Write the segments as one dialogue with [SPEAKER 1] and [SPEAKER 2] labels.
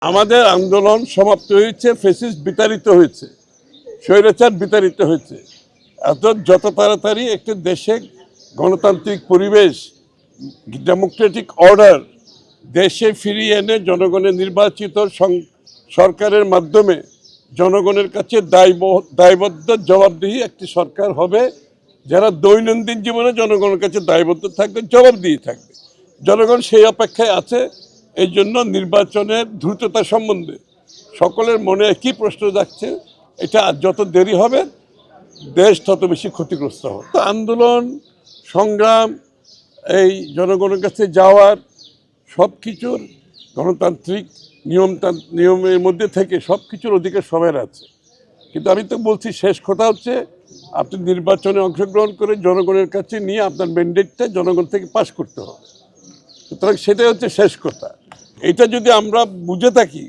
[SPEAKER 1] আমাদের আন্দোলন সমাপ্ত হয়েছে, ফেসিস্ট বিতাড়িত হয়েছে, স্বৈরাচার বিতাড়িত হয়েছে। যত তাড়াতাড়ি একটি দেশে গণতান্ত্রিক পরিবেশ, ডেমোক্রেটিক অর্ডার দেশে ফিরিয়ে এনে জনগণের নির্বাচিত সরকারের মাধ্যমে জনগণের কাছে দায়বদ্ধ জবাবদিহি একটি সরকার হবে, যারা দৈনন্দিন জীবনে জনগণের কাছে দায়বদ্ধ থাকবে, জবাবদিহি থাকবে। জনগণ সেই অপেক্ষায় আছে। এই জন্য নির্বাচনের দ্রুততা সম্বন্ধে সকলের মনে একই প্রশ্ন যাচ্ছে, এটা যত দেরি হবে দেশ তত বেশি ক্ষতিগ্রস্ত হবে। আন্দোলন সংগ্রাম, এই জনগণের কাছে যাওয়ার সব কিছুর গণতান্ত্রিক নিয়মের মধ্যে থেকে সব কিছুর অধিকার সবার আছে। কিন্তু আমি তো বলছি, শেষ কথা হচ্ছে আপনি নির্বাচনে অংশগ্রহণ করে জনগণের কাছে নিয়ে আপনার ম্যান্ডেটটা জনগণ থেকে পাস করতে হবে। সুতরাং সেটাই হচ্ছে শেষ কথা। এটা যদি আমরা বুঝে থাকি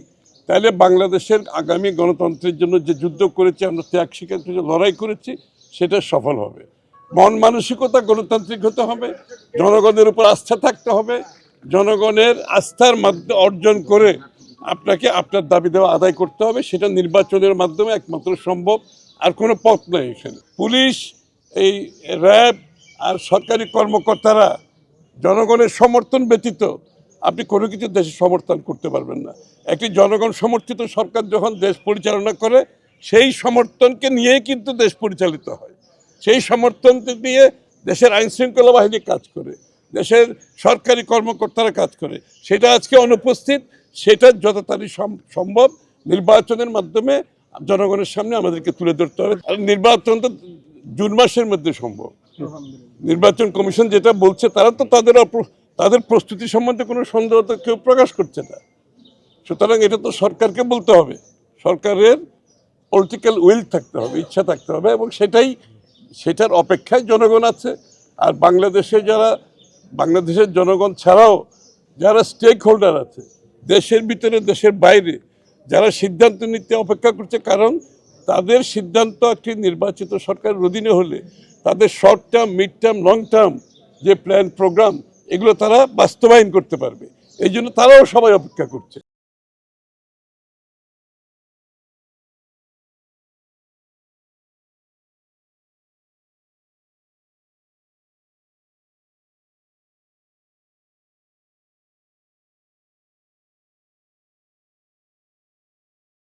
[SPEAKER 1] তাহলে বাংলাদেশের আগামী গণতন্ত্রের জন্য যে যুদ্ধ করেছি, আমরা ত্যাগ স্বীকার করে লড়াই করেছি, সেটা সফল হবে। মন মানসিকতা গণতান্ত্রিক হতে হবে, জনগণের উপর আস্থা থাকতে হবে। জনগণের আস্থার মাধ্যমে অর্জন করে আপনাকে আপনার দাবি দেওয়া আদায় করতে হবে। সেটা নির্বাচনের মাধ্যমে একমাত্র সম্ভব, আর কোনো পথ নেই এখানে। পুলিশ, এই র্যাব আর সরকারি কর্মকর্তারা জনগণের সমর্থন ব্যতীত আপনি কোনো কিছু দেশে সমর্থন করতে পারবেন না। একটি জনগণ সমর্থিত সরকার যখন দেশ পরিচালনা করে, সেই সমর্থনকে নিয়েই কিন্তু দেশ পরিচালিত হয়। সেই সমর্থন নিয়ে দেশের আইনশৃঙ্খলা বাহিনী কাজ করে, দেশের সরকারি কর্মকর্তারা কাজ করে। সেটা আজকে অনুপস্থিত। সেটা যত তাড়াতাড়ি সম্ভব নির্বাচনের মাধ্যমে জনগণের সামনে আমাদেরকে তুলে ধরতে হবে। আর নির্বাচন তো জুন মাসের মধ্যে সম্ভব। নির্বাচন কমিশন যেটা বলছে, তারা তো তাদের প্রস্তুতি সম্বন্ধে কোনো সন্দেহ তো কেউ প্রকাশ করছে না। সুতরাং এটা তো সরকারকে বলতে হবে, সরকারের পলিটিক্যাল উইল থাকতে হবে, ইচ্ছা থাকতে হবে, এবং সেটার অপেক্ষায় জনগণ আছে। আর বাংলাদেশের জনগণ ছাড়াও যারা স্টেক হোল্ডার আছে, দেশের ভিতরে দেশের বাইরে, যারা সিদ্ধান্ত নিতে অপেক্ষা করছে, কারণ তাদের সিদ্ধান্ত একটি নির্বাচিত সরকারের অধীনে হলে তাদের short term, mid term, long term যে প্ল্যান প্রোগ্রাম, এগুলো তারা বাস্তবায়ন করতে পারবে। এই জন্য তারাও সবাই অপেক্ষা করছে।